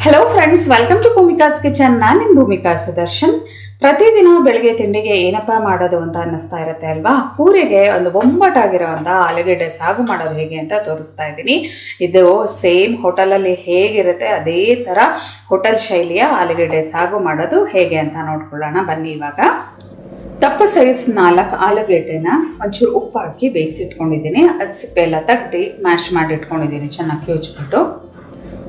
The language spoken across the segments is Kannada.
Hello friends, welcome to Bhumika's kitchen. ನಾನು ನಿಮ್ಮ ಭೂಮಿಕಾ ಸುದರ್ಶನ್. ಪ್ರತಿದಿನ ಬೆಳಗ್ಗೆ ತಿಂಡಿಗೆ ಏನಪ್ಪ ಮಾಡೋದು ಅಂತ ಅನ್ನಿಸ್ತಾ ಇರುತ್ತೆ ಅಲ್ವಾ? ಪೂರಿಗೆ ಒಂದು ಬೊಂಬಾಟಾಗಿರೋವಂಥ ಆಲೂಗೆಡ್ಡೆ ಸಾಗು ಮಾಡೋದು ಹೇಗೆ ಅಂತ ತೋರಿಸ್ತಾ ಇದ್ದೀನಿ. ಇದು ಸೇಮ್ ಹೋಟೆಲಲ್ಲಿ ಹೇಗಿರುತ್ತೆ ಅದೇ ಥರ ಹೋಟೆಲ್ ಶೈಲಿಯ ಆಲೂಗೆಡ್ಡೆ ಸಾಗು ಮಾಡೋದು ಹೇಗೆ ಅಂತ ನೋಡ್ಕೊಳ್ಳೋಣ ಬನ್ನಿ. ಇವಾಗ ದಪ್ಪ ಸೈಜ್ 4 ಆಲೂಗೆಡ್ಡೆನ ಒಂಚೂರು ಉಪ್ಪು ಹಾಕಿ ಬೇಯಿಸಿಟ್ಕೊಂಡಿದ್ದೀನಿ. ಅದು ಸಿಪ್ಪೆ ಎಲ್ಲ ತೆಗ್ದು ಮ್ಯಾಶ್ ಮಾಡಿ ಇಟ್ಕೊಂಡಿದ್ದೀನಿ ಚೆನ್ನಾಗಿ ಕ್ಯೂಚ್ಬಿಟ್ಟು.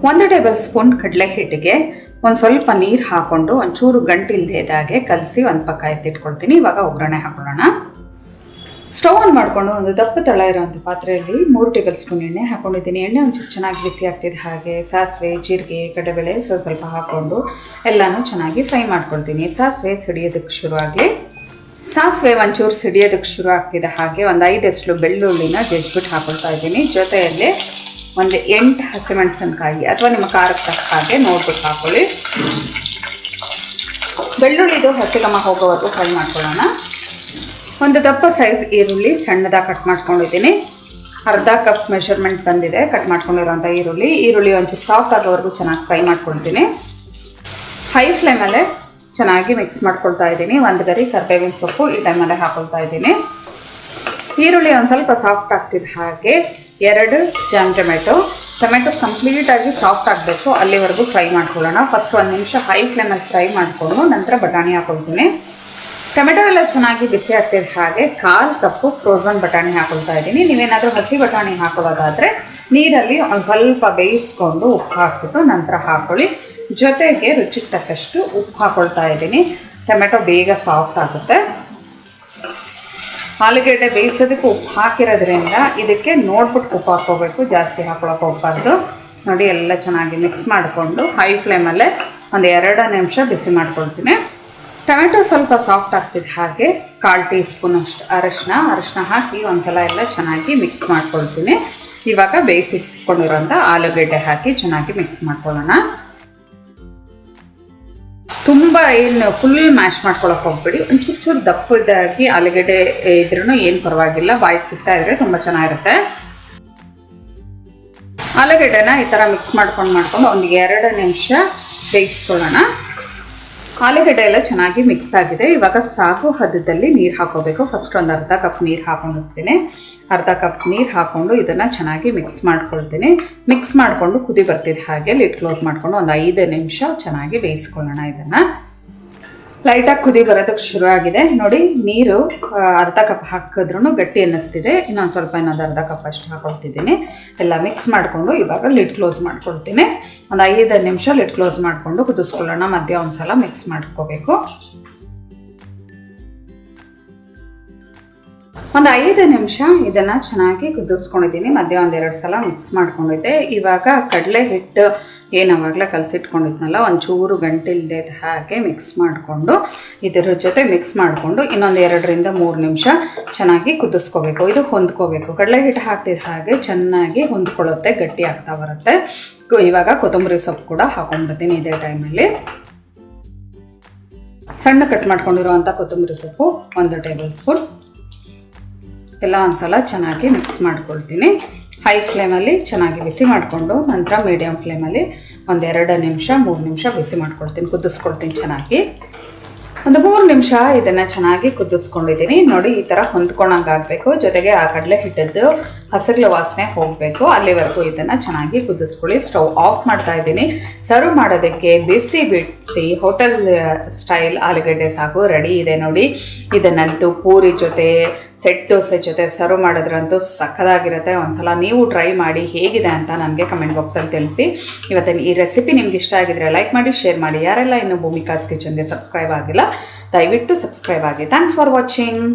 1 ಟೇಬಲ್ ಸ್ಪೂನ್ ಕಡಲೆ ಹಿಟ್ಟಿಗೆ ಒಂದು ಸ್ವಲ್ಪ ನೀರು ಹಾಕ್ಕೊಂಡು ಒಂಚೂರು ಗಂಟಿಲ್ದೇದಾಗೆ ಕಲಸಿ ಒಂದು ಪಕ್ಕ ಎತ್ತಿಟ್ಕೊಳ್ತೀನಿ. ಇವಾಗ ಒಗ್ಗರಣೆ ಹಾಕೊಳ್ಳೋಣ. ಸ್ಟವ್ ಆನ್ ಮಾಡಿಕೊಂಡು ಒಂದು ದಪ್ಪ ತಳ ಇರೋವಂಥ ಪಾತ್ರೆಯಲ್ಲಿ 3 ಟೇಬಲ್ ಸ್ಪೂನ್ ಎಣ್ಣೆ ಹಾಕ್ಕೊಂಡಿದ್ದೀನಿ. ಎಣ್ಣೆ ಒಂಚೂರು ಚೆನ್ನಾಗಿ ಬಿಸಿ ಆಗ್ತಿದ್ದ ಹಾಗೆ ಸಾಸಿವೆ, ಜೀರಿಗೆ, ಕಡಲೆಬೇಳೆ ಸ್ವಲ್ಪ ಹಾಕ್ಕೊಂಡು ಎಲ್ಲನೂ ಚೆನ್ನಾಗಿ ಫ್ರೈ ಮಾಡ್ಕೊಳ್ತೀನಿ. ಸಾಸಿವೆ ಸಿಡಿಯೋದಕ್ಕೆ ಶುರುವಾಗಲಿ. ಸಾಸಿವೆ ಒಂಚೂರು ಸಿಡಿಯೋದಕ್ಕೆ ಶುರು ಆಗ್ತಿದ್ದ ಹಾಗೆ ಒಂದು 5 ಬೆಳ್ಳುಳ್ಳಿನ ಜಜ್ಜಿಬಿಟ್ಟು ಹಾಕೊಳ್ತಾ ಇದ್ದೀನಿ. ಜೊತೆಯಲ್ಲಿ ಒಂದು 8 ಹಸಿಮೆಣಸಿನಕಾಯಿ ಅಥವಾ ನಿಮ್ಮ ಖಾರಕ್ಕೆ ತಕ್ಕ ಹಾಗೆ ನೋಡ್ಬಿಟ್ಟು ಹಾಕೊಳ್ಳಿ. ಬೆಳ್ಳುಳ್ಳಿದು ಹಸಿ ಘಮ ಹೋಗೋವರೆಗೂ ಫ್ರೈ ಮಾಡ್ಕೊಳ್ಳೋಣ. ಒಂದು ದಪ್ಪ ಸೈಜ್ ಈರುಳ್ಳಿ ಸಣ್ಣದಾಗಿ ಕಟ್ ಮಾಡ್ಕೊಂಡಿದ್ದೀನಿ. ಅರ್ಧ ಕಪ್ ಮೆಷರ್ಮೆಂಟ್ ಬಂದಿದೆ ಕಟ್ ಮಾಡ್ಕೊಂಡಿರೋಂಥ ಈರುಳ್ಳಿ ಒಂಚೂರು ಸಾಫ್ಟ್ ಆಗೋವರೆಗೂ ಚೆನ್ನಾಗಿ ಫ್ರೈ ಮಾಡ್ಕೊಳ್ತೀನಿ. ಹೈ ಫ್ಲೇಮಲ್ಲೇ ಚೆನ್ನಾಗಿ ಮಿಕ್ಸ್ ಮಾಡ್ಕೊಳ್ತಾ ಇದ್ದೀನಿ. 1 ಗರಿ ಕರಿಬೇವಿನ ಸೊಪ್ಪು ಈ ಟೈಮಲ್ಲೇ ಹಾಕೊಳ್ತಾ ಇದ್ದೀನಿ. ಈರುಳ್ಳಿ ಒಂದು ಸ್ವಲ್ಪ ಸಾಫ್ಟ್ ಆಗ್ತಿದ್ದ ಹಾಗೆ 2 ಜಾಮ್ ಟೊಮೆಟೊ ಕಂಪ್ಲೀಟಾಗಿ ಸಾಫ್ಟ್ ಆಗಬೇಕು, ಅಲ್ಲಿವರೆಗೂ ಫ್ರೈ ಮಾಡ್ಕೊಳ್ಳೋಣ. ಫಸ್ಟ್ 1 ನಿಮಿಷ ಹೈ ಫ್ಲೇಮಲ್ಲಿ ಫ್ರೈ ಮಾಡಿಕೊಂಡು ನಂತರ ಬಟಾಣಿ ಹಾಕೊಳ್ತೀನಿ. ಟೊಮೆಟೊ ಎಲ್ಲ ಚೆನ್ನಾಗಿ ಬಿಸಿ ಆಗ್ತಿದ್ದ ಹಾಗೆ 1/4 ಕಪ್ಪು ಫ್ರೋಝನ್ ಬಟಾಣಿ ಹಾಕೊಳ್ತಾ ಇದ್ದೀನಿ. ನೀವೇನಾದರೂ ಹಸಿ ಬಟಾಣಿ ಹಾಕೊಳ್ಳೋದಾದರೆ ನೀರಲ್ಲಿ ಒಂದು ಸ್ವಲ್ಪ ಬೇಯಿಸ್ಕೊಂಡು ಉಪ್ಪು ಹಾಕ್ಬಿಟ್ಟು ನಂತರ ಹಾಕ್ಕೊಳ್ಳಿ. ಜೊತೆಗೆ ರುಚಿಗೆ ತಕ್ಕಷ್ಟು ಉಪ್ಪು ಹಾಕ್ಕೊಳ್ತಾ ಇದ್ದೀನಿ. ಟೊಮೆಟೊ ಬೇಗ ಸಾಫ್ಟ್ ಆಗುತ್ತೆ. ಆಲೂಗೆಡ್ಡೆ ಬೇಯಿಸೋದಕ್ಕೆ ಉಪ್ಪು ಹಾಕಿರೋದ್ರಿಂದ ಇದಕ್ಕೆ ನೋಡ್ಬಿಟ್ಟು ಉಪ್ಪು ಹಾಕ್ಕೋಬೇಕು, ಜಾಸ್ತಿ ಹಾಕ್ಕೊಳಕ್ಕೆ ಹೋಗ್ಬಾರ್ದು. ನೋಡಿ ಎಲ್ಲ ಚೆನ್ನಾಗಿ ಮಿಕ್ಸ್ ಮಾಡಿಕೊಂಡು ಹೈ ಫ್ಲೇಮಲ್ಲೇ ಒಂದು 2 ನಿಮಿಷ ಬಿಸಿ ಮಾಡ್ಕೊಳ್ತೀನಿ. ಟೊಮೆಟೊ ಸ್ವಲ್ಪ ಸಾಫ್ಟ್ ಆಗ್ತಿದ್ದ ಹಾಗೆ 1/4 ಟೀ ಸ್ಪೂನ್ ಅಷ್ಟು ಅರಶಿನ ಹಾಕಿ ಒಂದ್ಸಲ ಎಲ್ಲ ಚೆನ್ನಾಗಿ ಮಿಕ್ಸ್ ಮಾಡ್ಕೊಳ್ತೀನಿ. ಇವಾಗ ಬೇಯಿಸಿಟ್ಕೊಂಡಿರೋಂಥ ಆಲೂಗೆಡ್ಡೆ ಹಾಕಿ ಚೆನ್ನಾಗಿ ಮಿಕ್ಸ್ ಮಾಡ್ಕೊಳ್ಳೋಣ. ತುಂಬ ಏನು ಫುಲ್ ಮ್ಯಾಶ್ ಮಾಡ್ಕೊಳಕ್ಕೆ ಹೋಗ್ಬೇಡಿ. ಒಂಚೂರು ದಪ್ಪದಾಗಿ ಆಲೂಗೆಡ್ಡೆ ಇದ್ರೂ ಏನು ಪರವಾಗಿಲ್ಲ, ಬಾಯಿಗೆ ಸಿಗ್ತಾ ಇದ್ರೆ ತುಂಬ ಚೆನ್ನಾಗಿರುತ್ತೆ. ಆಲೂಗೆಡ್ಡೆನ ಈ ಥರ ಮಿಕ್ಸ್ ಮಾಡ್ಕೊಂಡು ಒಂದು 2 ನಿಮಿಷ ಬೇಯಿಸ್ಕೊಳ್ಳೋಣ. ಆಲೂಗೆಡ್ಡೆ ಎಲ್ಲ ಚೆನ್ನಾಗಿ ಮಿಕ್ಸ್ ಆಗಿದೆ. ಇವಾಗ ಸಾಗು ಹದದಲ್ಲಿ ನೀರು ಹಾಕೋಬೇಕು. ಫಸ್ಟ್ ಒಂದು ಅರ್ಧ ಕಪ್ ನೀರು ಹಾಕೊಂಡಿರ್ತೀನಿ. ಅರ್ಧ ಕಪ್ ನೀರು ಹಾಕ್ಕೊಂಡು ಇದನ್ನು ಚೆನ್ನಾಗಿ ಮಿಕ್ಸ್ ಮಾಡ್ಕೊಳ್ತೀನಿ. ಮಿಕ್ಸ್ ಮಾಡಿಕೊಂಡು ಕುದಿ ಬರ್ತಿದ್ದ ಹಾಗೆ ಲಿಡ್ ಕ್ಲೋಸ್ ಮಾಡಿಕೊಂಡು ಒಂದು 5 ನಿಮಿಷ ಚೆನ್ನಾಗಿ ಬೇಯಿಸ್ಕೊಳ್ಳೋಣ. ಇದನ್ನು ಲೈಟಾಗಿ ಕುದಿ ಬರೋದಕ್ಕೆ ಶುರು ಆಗಿದೆ. ನೋಡಿ, ನೀರು ಅರ್ಧ ಕಪ್ ಹಾಕಿದ್ರೂ ಗಟ್ಟಿ ಅನ್ನಿಸ್ತಿದೆ. ಇನ್ನೊಂದು ಅರ್ಧ ಕಪ್ ಅಷ್ಟು ಹಾಕೊಳ್ತಿದ್ದೀನಿ. ಎಲ್ಲ ಮಿಕ್ಸ್ ಮಾಡಿಕೊಂಡು ಇವಾಗ ಲಿಡ್ ಕ್ಲೋಸ್ ಮಾಡ್ಕೊಳ್ತೀನಿ. ಒಂದು 5 ನಿಮಿಷ ಲಿಡ್ ಕ್ಲೋಸ್ ಮಾಡಿಕೊಂಡು ಕುದಿಸ್ಕೊಳ್ಳೋಣ. ಮಧ್ಯ ಒಂದು ಸಲ ಮಿಕ್ಸ್ ಮಾಡ್ಕೋಬೇಕು. ಒಂದು 5 ನಿಮಿಷ ಇದನ್ನು ಚೆನ್ನಾಗಿ ಕುದಿಸ್ಕೊಂಡಿದ್ದೀನಿ. ಮಧ್ಯ 1-2 ಸಲ ಮಿಕ್ಸ್ ಮಾಡ್ಕೊಂಡಿದ್ದೆ. ಇವಾಗ ಕಡಲೆ ಹಿಟ್ಟು ಏನಾವಾಗಲೇ ಕಲಸಿಟ್ಕೊಂಡಿದ್ನಲ್ಲ ಒಂಚೂರು ಗಂಟಿಲ್ದೆ ಹಾಗೆ ಮಿಕ್ಸ್ ಮಾಡಿಕೊಂಡು ಇದರ ಜೊತೆ ಮಿಕ್ಸ್ ಮಾಡಿಕೊಂಡು ಇನ್ನೊಂದು 2-3 ನಿಮಿಷ ಚೆನ್ನಾಗಿ ಕುದಿಸ್ಕೋಬೇಕು. ಇದು ಹೊಂದ್ಕೋಬೇಕು. ಕಡಲೆ ಹಿಟ್ಟು ಹಾಕ್ತಿದ್ದ ಹಾಗೆ ಚೆನ್ನಾಗಿ ಹೊಂದ್ಕೊಳ್ಳುತ್ತೆ, ಗಟ್ಟಿ ಆಗ್ತಾ ಬರುತ್ತೆ. ಇವಾಗ ಕೊತ್ತಂಬರಿ ಸೊಪ್ಪು ಕೂಡ ಹಾಕೊಂಡ್ಬಿಡ್ತೀನಿ. ಇದೇ ಟೈಮಲ್ಲಿ ಸಣ್ಣ ಕಟ್ ಮಾಡ್ಕೊಂಡಿರುವಂಥ ಕೊತ್ತಂಬರಿ ಸೊಪ್ಪು 1 ಟೇಬಲ್ ಸ್ಪೂನ್ ಎಲ್ಲ ಒಂದ್ಸಲ ಚೆನ್ನಾಗಿ ಮಿಕ್ಸ್ ಮಾಡ್ಕೊಳ್ತೀನಿ. ಹೈ ಫ್ಲೇಮಲ್ಲಿ ಚೆನ್ನಾಗಿ ಬಿಸಿ ಮಾಡಿಕೊಂಡು ನಂತರ ಮೀಡಿಯಮ್ ಫ್ಲೇಮಲ್ಲಿ ಒಂದು 2 ನಿಮಿಷ 3 ನಿಮಿಷ ಬಿಸಿ ಮಾಡ್ಕೊಳ್ತೀನಿ, ಕುದಿಸ್ಕೊಳ್ತೀನಿ ಚೆನ್ನಾಗಿ. ಒಂದು 3 ನಿಮಿಷ ಇದನ್ನು ಚೆನ್ನಾಗಿ ಕುದಿಸ್ಕೊಂಡಿದ್ದೀನಿ. ನೋಡಿ, ಈ ಥರ ಹೊಂದ್ಕೊಂಡಂಗೆ ಆಗಬೇಕು. ಜೊತೆಗೆ ಆ ಕಡಲೆ ಹಿಟ್ಟದ್ದು ಹಸಗ್ಲ ವಾಸನೆ ಹೋಗಬೇಕು. ಅಲ್ಲಿವರೆಗೂ ಇದನ್ನು ಚೆನ್ನಾಗಿ ಕುದಿಸ್ಕೊಳ್ಳಿ. ಸ್ಟವ್ ಆಫ್ ಮಾಡ್ತಾ ಇದ್ದೀನಿ. ಸರ್ವ್ ಮಾಡೋದಕ್ಕೆ ಬಿಸಿ ಹೋಟೆಲ್ ಸ್ಟೈಲ್ ಆಲೂಗೆಡ್ಡೆ ಸಾಗು ರೆಡಿ ಇದೆ. ನೋಡಿ, ಇದನ್ನಂತೂ ಪೂರಿ ಜೊತೆ ಸೆಟ್ ದೋಸೆ ಜೊತೆ ಸರ್ವ್ ಮಾಡಿದ್ರಂತೂ ಸಖತ್ತಾಗಿರುತ್ತೆ. ಒಂದ್ಸಲ ನೀವು ಟ್ರೈ ಮಾಡಿ ಹೇಗಿದೆ ಅಂತ ನನಗೆ ಕಮೆಂಟ್ ಬಾಕ್ಸಲ್ಲಿ ತಿಳಿಸಿ. ಇವತ್ತಿನ ಈ ರೆಸಿಪಿ ನಿಮ್ಗೆ ಇಷ್ಟ ಆಗಿದ್ರೆ ಲೈಕ್ ಮಾಡಿ, ಶೇರ್ ಮಾಡಿ. ಯಾರೆಲ್ಲ ಇನ್ನೂ ಭೂಮಿಕಾಸ್ ಕಿಚನ್ಗೆ ಸಬ್ಸ್ಕ್ರೈಬ್ ಆಗಿಲ್ಲ ದಯವಿಟ್ಟು ಸಬ್ಸ್ಕ್ರೈಬ್ ಆಗಿ. Thanks for watching.